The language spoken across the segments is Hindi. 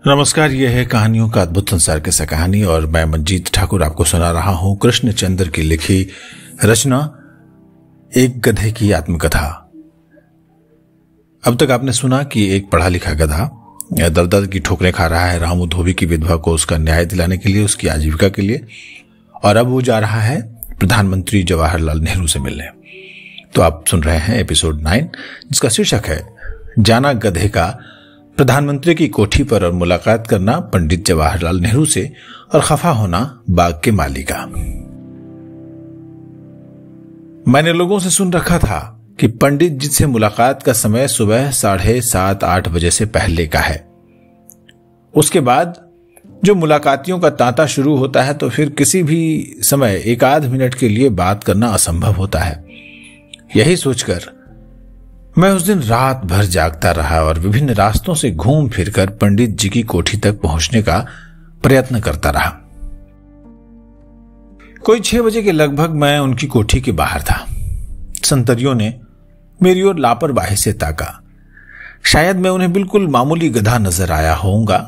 नमस्कार, यह है कहानियों का अद्भुत संसार किस्सा कहानी और मैं मंजीत ठाकुर आपको सुना रहा हूं कृष्णचंद्र की लिखी रचना एक गधे की आत्मकथा। अब तक आपने सुना कि एक पढ़ा लिखा गधा दर दर की ठोकरें खा रहा है रामू धोबी की विधवा को उसका न्याय दिलाने के लिए, उसकी आजीविका के लिए, और अब वो जा रहा है प्रधानमंत्री जवाहरलाल नेहरू से मिलने। तो आप सुन रहे हैं एपिसोड 9, जिसका शीर्षक है जाना गधे का प्रधानमंत्री की कोठी पर और मुलाकात करना पंडित जवाहरलाल नेहरू से और खफा होना बाग के माली का। मैंने लोगों से सुन रखा था कि पंडित जी से मुलाकात का समय सुबह 7:30-8 बजे से पहले का है। उसके बाद जो मुलाकातियों का तांता शुरू होता है तो फिर किसी भी समय 1-8 मिनट के लिए बात करना असंभव होता है। यही सोचकर मैं उस दिन रात भर जागता रहा और विभिन्न रास्तों से घूम फिरकर पंडित जी की कोठी तक पहुंचने का प्रयत्न करता रहा। कोई 6 बजे के लगभग मैं उनकी कोठी के बाहर था। संतरियों ने मेरी ओर लापरवाही से ताका। शायद मैं उन्हें बिल्कुल मामूली गधा नजर आया होऊंगा।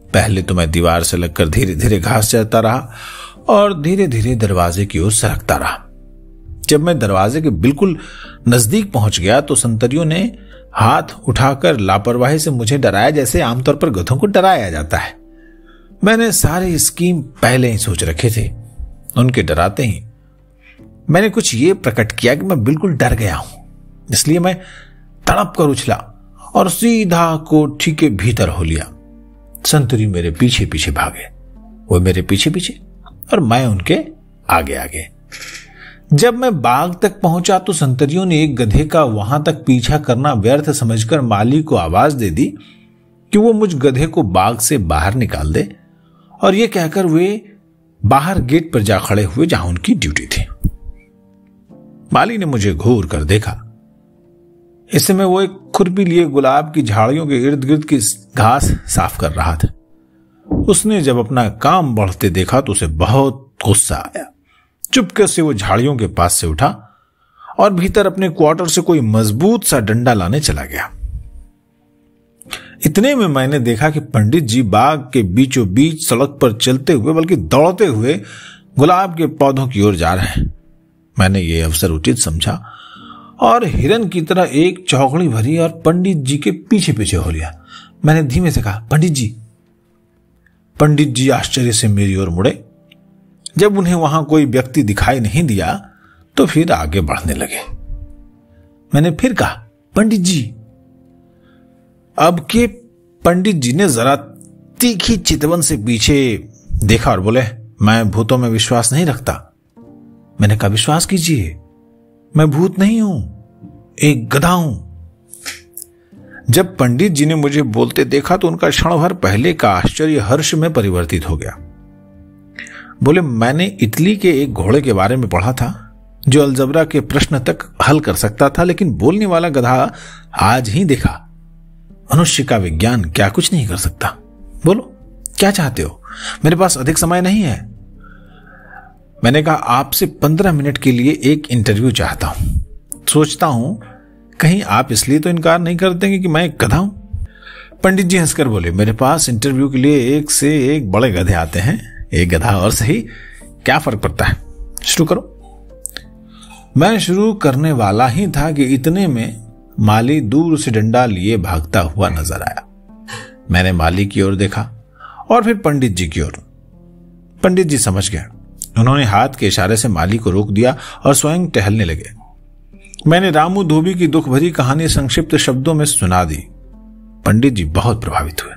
पहले तो मैं दीवार से लगकर धीरे धीरे घास चरता रहा और धीरे धीरे दरवाजे की ओर सरकता रहा। जब मैं दरवाजे के बिल्कुल नजदीक पहुंच गया तो संतरियों ने हाथ उठाकर लापरवाही से मुझे डराया, जैसे आमतौर पर गधों को डराया जाता है। मैंने सारे स्कीम पहले ही सोच रखे थे। उनके डराते ही मैंने कुछ ये प्रकट किया कि मैं बिल्कुल डर गया हूं। इसलिए मैं तड़प कर उछला और सीधा कोठी के भीतर हो लिया। संतरी मेरे पीछे पीछे भागे, वो मेरे पीछे पीछे और मैं उनके आगे आगे। जब मैं बाग तक पहुंचा तो संतरियों ने एक गधे का वहां तक पीछा करना व्यर्थ समझकर माली को आवाज दे दी कि वो मुझ गधे को बाग से बाहर निकाल दे, और ये कहकर वे बाहर गेट पर जा खड़े हुए जहां उनकी ड्यूटी थी। माली ने मुझे घूर कर देखा। इस समय वो एक खुरपी लिए गुलाब की झाड़ियों के इर्द गिर्द की घास साफ कर रहा था। उसने जब अपना काम बढ़ते देखा तो उसे बहुत गुस्सा आया। चुपके से वो झाड़ियों के पास से उठा और भीतर अपने क्वार्टर से कोई मजबूत सा डंडा लाने चला गया। इतने में मैंने देखा कि पंडित जी बाग के बीचों बीच सड़क पर चलते हुए, बल्कि दौड़ते हुए गुलाब के पौधों की ओर जा रहे हैं। मैंने ये अवसर उचित समझा और हिरन की तरह एक चौकड़ी भरी और पंडित जी के पीछे पीछे हो लिया। मैंने धीमे से कहा, पंडित जी। पंडित जी आश्चर्य से मेरी ओर मुड़े। जब उन्हें वहां कोई व्यक्ति दिखाई नहीं दिया तो फिर आगे बढ़ने लगे। मैंने फिर कहा, पंडित जी। अब के पंडित जी ने जरा तीखी चितवन से पीछे देखा और बोले, मैं भूतों में विश्वास नहीं रखता। मैंने कहा, विश्वास कीजिए, मैं भूत नहीं हूं, एक गधा हूं। जब पंडित जी ने मुझे बोलते देखा तो उनका क्षण भर पहले का आश्चर्य हर्ष में परिवर्तित हो गया। बोले, मैंने इटली के एक घोड़े के बारे में पढ़ा था जो अलजबरा के प्रश्न तक हल कर सकता था, लेकिन बोलने वाला गधा आज ही देखा। मनुष्य का विज्ञान क्या कुछ नहीं कर सकता। बोलो, क्या चाहते हो? मेरे पास अधिक समय नहीं है। मैंने कहा, आपसे 15 मिनट के लिए एक इंटरव्यू चाहता हूं। सोचता हूं कहीं आप इसलिए तो इनकार नहीं कर देंगे कि मैं एक गधा हूं। पंडित जी हंसकर बोले, मेरे पास इंटरव्यू के लिए एक से एक बड़े गधे आते हैं, एक गधा और सही, क्या फर्क पड़ता है, शुरू करो। मैं शुरू करने वाला ही था कि इतने में माली दूर से डंडा लिए भागता हुआ नजर आया। मैंने माली की ओर देखा और फिर पंडित जी की ओर। पंडित जी समझ गए। उन्होंने हाथ के इशारे से माली को रोक दिया और स्वयं टहलने लगे। मैंने रामू धोबी की दुख भरी कहानी संक्षिप्त शब्दों में सुना दी। पंडित जी बहुत प्रभावित हुए।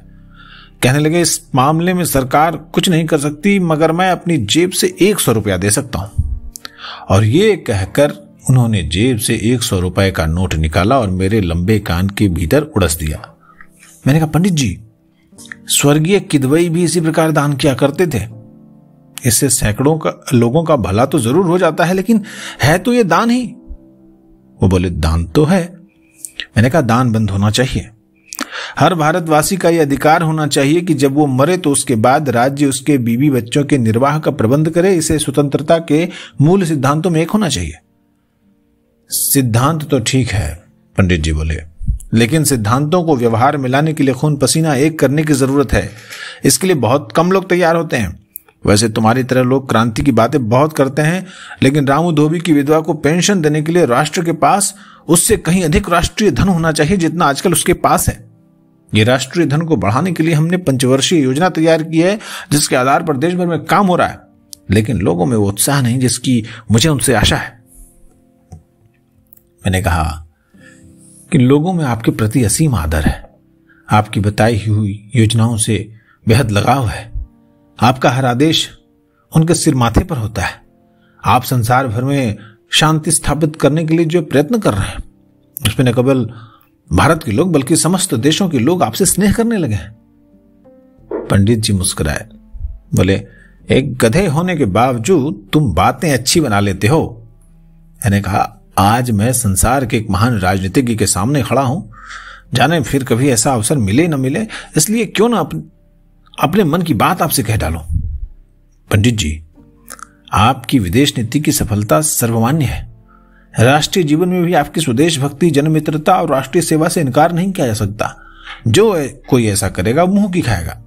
कहने लगे, इस मामले में सरकार कुछ नहीं कर सकती, मगर मैं अपनी जेब से 100 रुपया दे सकता हूं। और ये कहकर उन्होंने जेब से 100 रुपए का नोट निकाला और मेरे लंबे कान के भीतर उड़स दिया। मैंने कहा, पंडित जी, स्वर्गीय किदवई भी इसी प्रकार दान किया करते थे। इससे सैकड़ों लोगों का भला तो जरूर हो जाता है, लेकिन है तो ये दान ही। वो बोले, दान तो है। मैंने कहा, दान बंद होना चाहिए। हर भारतवासी का यह अधिकार होना चाहिए कि जब वो मरे तो उसके बाद राज्य उसके बीवी बच्चों के निर्वाह का प्रबंध करे। इसे स्वतंत्रता के मूल सिद्धांतों में एक होना चाहिए। सिद्धांत तो ठीक है, पंडित जी बोले, लेकिन सिद्धांतों को व्यवहार में लाने के लिए खून पसीना एक करने की जरूरत है। इसके लिए बहुत कम लोग तैयार होते हैं। वैसे तुम्हारी तरह लोग क्रांति की बातें बहुत करते हैं, लेकिन रामू धोबी की विधवा को पेंशन देने के लिए राष्ट्र के पास उससे कहीं अधिक राष्ट्रीय धन होना चाहिए जितना आजकल उसके पास है। ये राष्ट्रीय धन को बढ़ाने के लिए हमने पंचवर्षीय योजना तैयार की है, जिसके आधार पर देश भर में काम हो रहा है, लेकिन लोगों में वो उत्साह नहीं जिसकी मुझे उनसे आशा है। मैंने कहा कि लोगों में आपके प्रति असीम आदर है, आपकी बताई हुई योजनाओं से बेहद लगाव है, आपका हर आदेश उनके सिर माथे पर होता है। आप संसार भर में शांति स्थापित करने के लिए जो प्रयत्न कर रहे हैं उसमें न केवल भारत के लोग बल्कि समस्त देशों के लोग आपसे स्नेह करने लगे हैं। पंडित जी मुस्कुराए, बोले, एक गधे होने के बावजूद तुम बातें अच्छी बना लेते हो। मैंने कहा, आज मैं संसार के एक महान राजनीतिज्ञ के सामने खड़ा हूं, जाने फिर कभी ऐसा अवसर मिले न मिले, इसलिए क्यों ना अपने मन की बात आपसे कह डालो। पंडित जी, आपकी विदेश नीति की सफलता सर्वमान्य है। राष्ट्रीय जीवन में भी आपकी स्वदेश भक्ति, जनमित्रता और राष्ट्रीय सेवा से इनकार नहीं किया जा सकता। जो कोई ऐसा करेगा मुंह की खाएगा।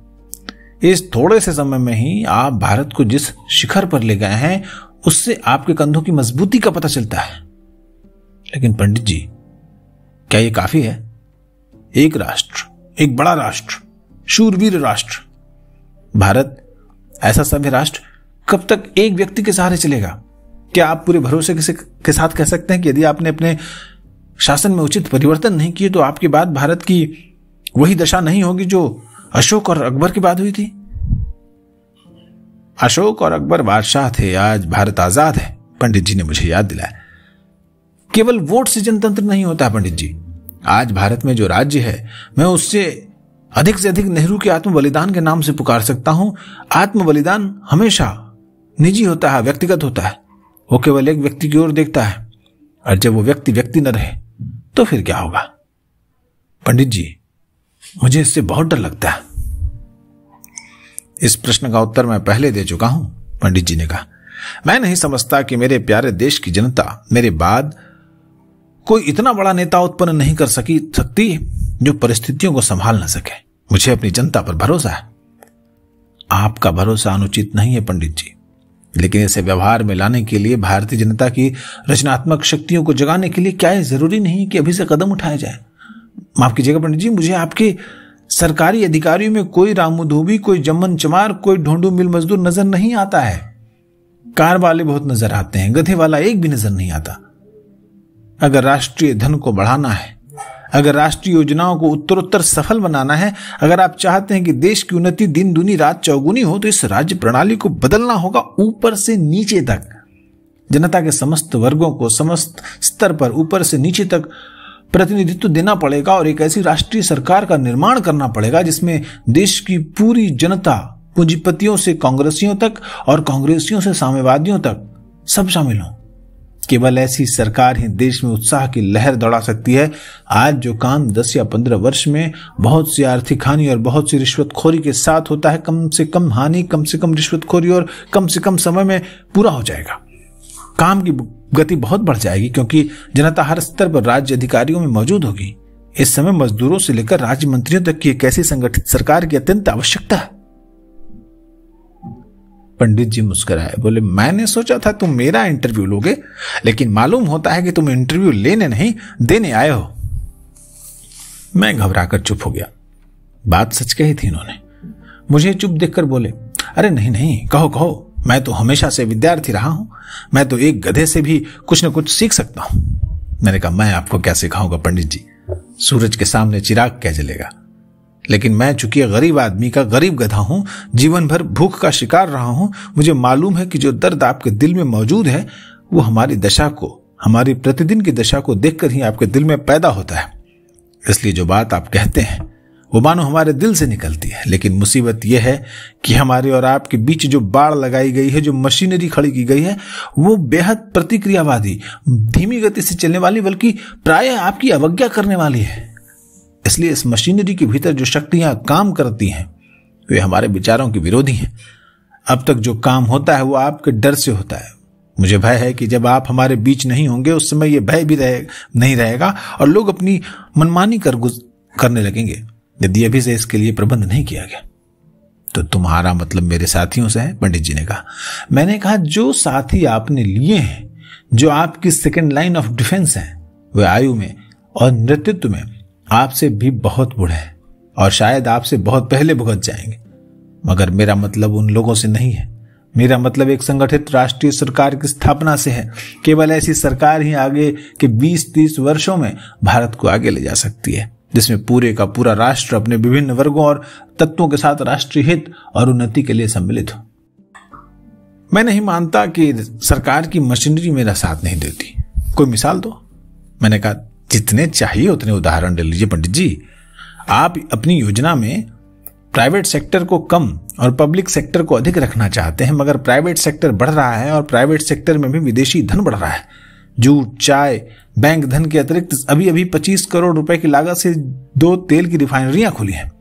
इस थोड़े से समय में ही आप भारत को जिस शिखर पर ले गए हैं उससे आपके कंधों की मजबूती का पता चलता है। लेकिन पंडित जी, क्या यह काफी है? एक राष्ट्र, एक बड़ा राष्ट्र, शूरवीर राष्ट्र भारत, ऐसा सभ्य राष्ट्र कब तक एक व्यक्ति के सहारे चलेगा? क्या आप पूरे भरोसे के साथ कह सकते हैं कि यदि आपने अपने शासन में उचित परिवर्तन नहीं किए तो आपके बाद भारत की वही दशा नहीं होगी जो अशोक और अकबर के बाद हुई थी? अशोक और अकबर बादशाह थे, आज भारत आजाद है। पंडित जी ने मुझे याद दिलाया, केवल वोट से जनतंत्र नहीं होता पंडित जी। आज भारत में जो राज्य है, मैं उससे अधिक नेहरू के आत्म बलिदान के नाम से पुकार सकता हूं। आत्म बलिदान हमेशा निजी होता है, व्यक्तिगत होता है। वो केवल एक व्यक्ति की ओर देखता है, और जब वो व्यक्ति न रहे तो फिर क्या होगा? पंडित जी, मुझे इससे बहुत डर लगता है। इस प्रश्न का उत्तर मैं पहले दे चुका हूं, पंडित जी ने कहा। मैं नहीं समझता कि मेरे प्यारे देश की जनता मेरे बाद कोई इतना बड़ा नेता उत्पन्न नहीं कर सकती जो परिस्थितियों को संभाल न सके। मुझे अपनी जनता पर भरोसा है। आपका भरोसा अनुचित नहीं है पंडित जी, लेकिन इसे व्यवहार में लाने के लिए, भारतीय जनता की रचनात्मक शक्तियों को जगाने के लिए क्या यह जरूरी नहीं कि अभी से कदम उठाया जाए? माफ कीजिएगा पंडित जी, मुझे आपके सरकारी अधिकारियों में कोई रामू धोबी, कोई जमन चमार, कोई ढोंडू मिल मजदूर नजर नहीं आता है। कार वाले बहुत नजर आते हैं, गधे वाला एक भी नजर नहीं आता। अगर राष्ट्रीय धन को बढ़ाना है, अगर राष्ट्रीय योजनाओं को उत्तरोत्तर सफल बनाना है, अगर आप चाहते हैं कि देश की उन्नति दिन दूनी रात चौगुनी हो, तो इस राज्य प्रणाली को बदलना होगा ऊपर से नीचे तक। जनता के समस्त वर्गों को समस्त स्तर पर ऊपर से नीचे तक प्रतिनिधित्व देना पड़ेगा और एक ऐसी राष्ट्रीय सरकार का निर्माण करना पड़ेगा जिसमें देश की पूरी जनता, पूंजीपतियों से कांग्रेसियों तक और कांग्रेसियों से साम्यवादियों तक सब शामिल हों। केवल ऐसी सरकार ही देश में उत्साह की लहर दौड़ा सकती है। आज जो काम 10 या 15 वर्ष में बहुत सी आर्थिक हानि और बहुत सी रिश्वतखोरी के साथ होता है, कम से कम हानि, कम से कम रिश्वतखोरी और कम से कम समय में पूरा हो जाएगा। काम की गति बहुत बढ़ जाएगी क्योंकि जनता हर स्तर पर राज्य अधिकारियों में मौजूद होगी। इस समय मजदूरों से लेकर राज्य मंत्रियों तक की एक ऐसी संगठित सरकार की अत्यंत आवश्यकता है। पंडित जी मुस्कुराए, बोले, मैंने सोचा था तुम मेरा इंटरव्यू लोगे, लेकिन मालूम होता है कि तुम इंटरव्यू लेने नहीं देने आए हो। मैं घबराकर चुप हो गया। बात सच कही थी इन्होंने। मुझे चुप देखकर बोले, अरे नहीं, कहो, मैं तो हमेशा से विद्यार्थी रहा हूं, मैं तो एक गधे से भी कुछ न कुछ सीख सकता हूं। मैंने कहा, मैं आपको क्या सिखाऊंगा पंडित जी, सूरज के सामने चिराग क्या जलेगा। लेकिन मैं चूंकि गरीब आदमी का गरीब गधा हूं, जीवन भर भूख का शिकार रहा हूं, मुझे मालूम है कि जो दर्द आपके दिल में मौजूद है वो हमारी दशा को, हमारी प्रतिदिन की दशा को देखकर ही आपके दिल में पैदा होता है। इसलिए जो बात आप कहते हैं वो मानो हमारे दिल से निकलती है। लेकिन मुसीबत यह है कि हमारे और आपके बीच जो बाड़ लगाई गई है, जो मशीनरी खड़ी की गई है, वो बेहद प्रतिक्रियावादी, धीमी गति से चलने वाली, बल्कि प्रायः आपकी अवज्ञा करने वाली है। इसलिए इस मशीनरी के भीतर जो शक्तियां काम करती हैं वे हमारे विचारों के विरोधी हैं। अब तक जो काम होता है वो आपके डर से होता है, मुझे भय है कि जब आप हमारे बीच नहीं होंगे उस समय ये भय भी नहीं रहेगा और लोग अपनी मनमानी करने लगेंगे यदि अभी से इसके लिए प्रबंध नहीं किया गया। तो तुम्हारा मतलब मेरे साथियों से है? पंडित जी ने कहा। मैंने कहा जो साथी आपने लिए हैं, जो आपकी सेकेंड लाइन ऑफ डिफेंस हैं, वे आयु में और नेतृत्व में आपसे भी बहुत बूढ़े हैं और शायद आपसे बहुत पहले भुगत जाएंगे। मगर मेरा मतलब उन लोगों से नहीं है। मेरा मतलब एक संगठित राष्ट्रीय सरकार की स्थापना से है। केवल ऐसी सरकार ही आगे के 20-30 वर्षों में भारत को आगे ले जा सकती है, जिसमें पूरे का पूरा राष्ट्र अपने विभिन्न वर्गों और तत्वों के साथ राष्ट्रीय हित और उन्नति के लिए सम्मिलित हो। मैं नहीं मानता कि सरकार की मशीनरी मेरा साथ नहीं देती। कोई मिसाल दो। मैंने कहा जितने चाहिए उतने उदाहरण ले लीजिए पंडित जी। आप अपनी योजना में प्राइवेट सेक्टर को कम और पब्लिक सेक्टर को अधिक रखना चाहते हैं, मगर प्राइवेट सेक्टर बढ़ रहा है और प्राइवेट सेक्टर में भी विदेशी धन बढ़ रहा है। जूट, चाय, बैंक धन के अतिरिक्त अभी 25 करोड़ रुपए की लागत से 2 तेल की रिफाइनरियां खुली हैं।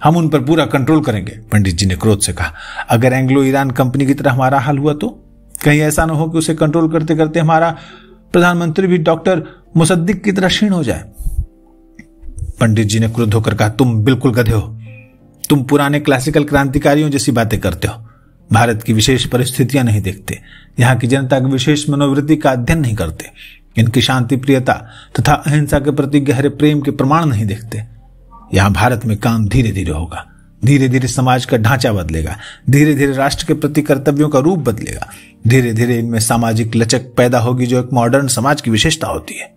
हम उन पर पूरा कंट्रोल करेंगे, पंडित जी ने क्रोध से कहा। अगर एंग्लो ईरान कंपनी की तरह हमारा हाल हुआ तो कहीं ऐसा न हो कि उसे कंट्रोल करते करते हमारा प्रधानमंत्री भी डॉक्टर मुसद्दिक की तरह क्षीण हो जाए। पंडित जी ने क्रुद्ध होकर कहा, तुम बिल्कुल गधे हो। तुम पुराने क्लासिकल क्रांतिकारियों जैसी बातें करते हो। भारत की विशेष परिस्थितियां नहीं देखते, यहाँ की जनता की विशेष मनोवृत्ति का अध्ययन नहीं करते, इनकी शांति प्रियता तथा अहिंसा के प्रति गहरे प्रेम के प्रमाण नहीं देखते। यहाँ भारत में काम धीरे धीरे होगा, धीरे धीरे समाज का ढांचा बदलेगा, धीरे धीरे राष्ट्र के प्रति कर्तव्यों का रूप बदलेगा, धीरे धीरे इनमें सामाजिक लचक पैदा होगी जो एक मॉडर्न समाज की विशेषता होती है।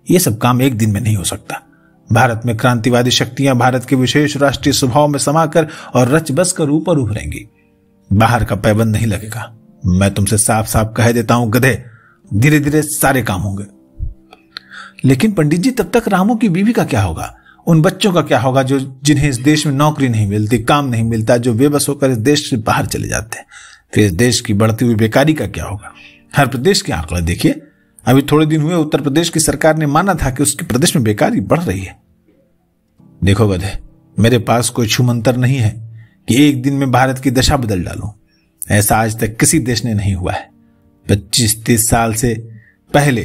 ये सब काम एक दिन में नहीं हो सकता। भारत में क्रांतिवादी शक्तियां भारत के विशेष राष्ट्रीय स्वभाव में समाकर और रच बस कर ऊपर उभरेंगी। बाहर का पैबंद नहीं लगेगा। मैं तुमसे साफ साफ कह देता हूं गधे, धीरे धीरे सारे काम होंगे। लेकिन पंडित जी तब तक रामू की बीवी का क्या होगा? उन बच्चों का क्या होगा जो जिन्हें इस देश में नौकरी नहीं मिलती, काम नहीं मिलता, जो बेबस होकर इस देश से बाहर चले जाते हैं? फिर इस देश की बढ़ती हुई बेकारी का क्या होगा? हर प्रदेश के आंकड़े देखिए। अभी थोड़े दिन हुए उत्तर प्रदेश की सरकार ने माना था कि उसके प्रदेश में बेकारी बढ़ रही है। देखो गधे, मेरे पास कोई छुमंतर नहीं है कि एक दिन में भारत की दशा बदल डालूं। ऐसा आज तक किसी देश ने नहीं हुआ है। 25-30 साल से पहले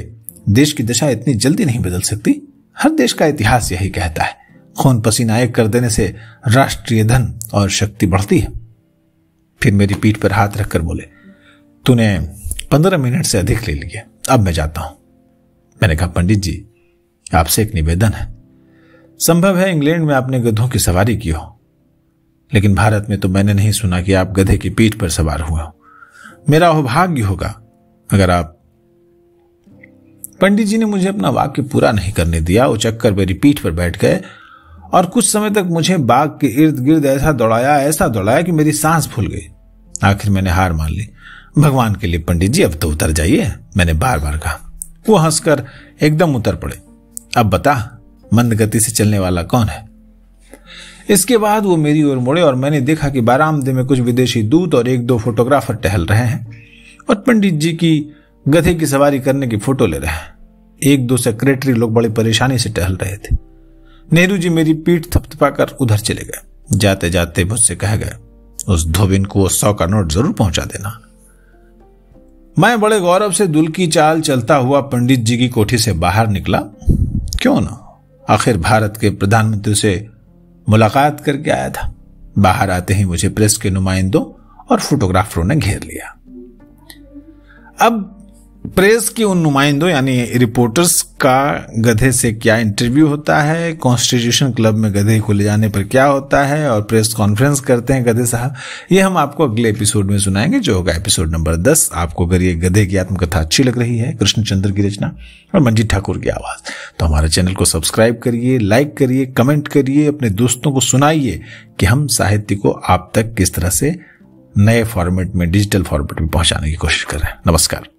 देश की दशा इतनी जल्दी नहीं बदल सकती। हर देश का इतिहास यही कहता है, खून पसीना एक कर देने से राष्ट्रीय धन और शक्ति बढ़ती है। फिर मेरी पीठ पर हाथ रखकर बोले, तूने 15 मिनट से अधिक ले लिए, अब मैं जाता हूं। मैंने कहा, पंडित जी आपसे एक निवेदन है। संभव है इंग्लैंड में आपने गधों की सवारी की हो, लेकिन भारत में तो मैंने नहीं सुना कि आप गधे की पीठ पर सवार हुए हो। मेरा अभाग्य होगा अगर आप। पंडित जी ने मुझे अपना वाक्य पूरा नहीं करने दिया। उचक कर मेरी पीठ पर बैठ गए और कुछ समय तक मुझे बाग के इर्द गिर्द ऐसा दौड़ाया कि मेरी सांस फूल गई। आखिर मैंने हार मान ली। भगवान के लिए पंडित जी अब तो उतर जाइए, मैंने बार बार कहा। वो हंसकर एकदम उतर पड़े। अब बता, मंद गति से चलने वाला कौन है? इसके बाद वो मेरी ओर मुड़े और मैंने देखा कि बारामदे में कुछ विदेशी दूत और 1-2 फोटोग्राफर टहल रहे हैं और पंडित जी की गधे की सवारी करने की फोटो ले रहे हैं। 1-2 सेक्रेटरी लोग बड़ी परेशानी से टहल रहे थे। नेहरू जी मेरी पीठ थपथपाकर उधर चले गए। जाते जाते मुझसे कह गए, उस धोबिन को 100 का नोट जरूर पहुंचा देना। मैं बड़े गौरव से दुल की चाल चलता हुआ पंडित जी की कोठी से बाहर निकला। क्यों ना, आखिर भारत के प्रधानमंत्री से मुलाकात करके आया था। बाहर आते ही मुझे प्रेस के नुमाइंदों और फोटोग्राफरों ने घेर लिया। अब प्रेस के उन नुमाइंदों यानी रिपोर्टर्स का गधे से क्या इंटरव्यू होता है, कॉन्स्टिट्यूशन क्लब में गधे को ले जाने पर क्या होता है और प्रेस कॉन्फ्रेंस करते हैं गधे साहब, ये हम आपको अगले एपिसोड में सुनाएंगे, जो होगा एपिसोड नंबर 10। आपको अगर ये गधे की आत्मकथा अच्छी लग रही है, कृष्णचंद्र की रचना और मंजीत ठाकुर की आवाज, तो हमारे चैनल को सब्सक्राइब करिए, लाइक करिए, कमेंट करिए, अपने दोस्तों को सुनाइए कि हम साहित्य को आप तक किस तरह से नए फॉर्मेट में, डिजिटल फॉर्मेट में पहुंचाने की कोशिश कर रहे हैं। नमस्कार।